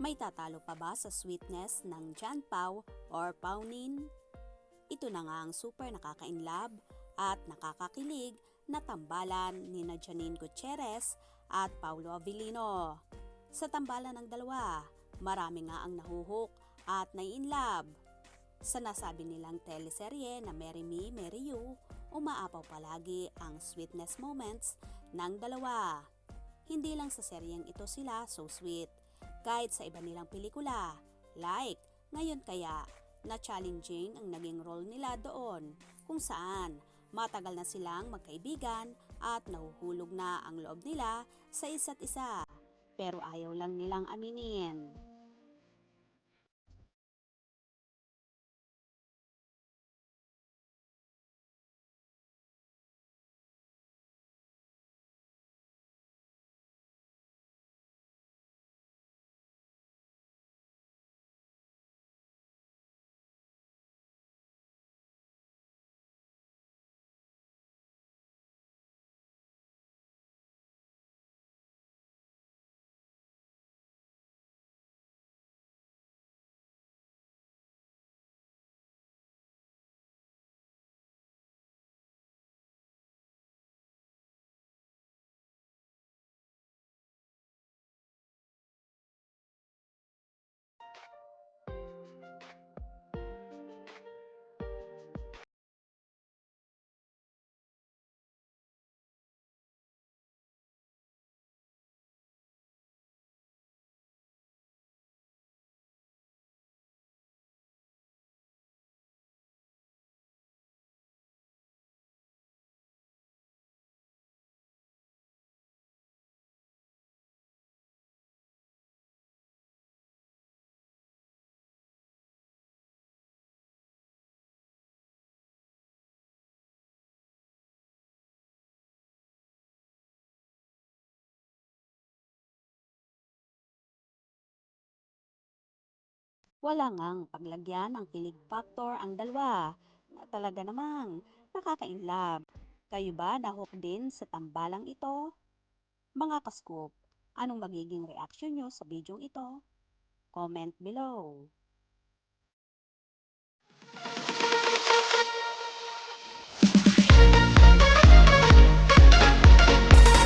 May tatalo pa ba sa sweetness ng Jan Pao or Paunin? Ito na nga ang super nakaka-inlove at nakakakilig na tambalan ni Janine Gutierrez at Paulo Avellino. Sa tambalan ng dalawa, marami nga ang nahuhook at nai-inlove. Sa nasabi nilang teleserye na Marry Me, Marry You, umaapaw palagi ang sweetness moments ng dalawa. Hindi lang sa seryeng ito sila so sweet, kahit sa iba nilang pelikula, like Ngayon Kaya, na challenging ang naging role nila doon, kung saan matagal na silang magkaibigan at nahuhulog na ang loob nila sa isa't isa, pero ayaw lang nilang aminin. Wala ngang paglagyan ng kilig factor ang dalawa na talaga namang nakaka-inlove. Kayo ba nahook din sa tambalang ito? Mga kaskop, anong magiging reaksyon nyo sa bidyong ito? Comment below.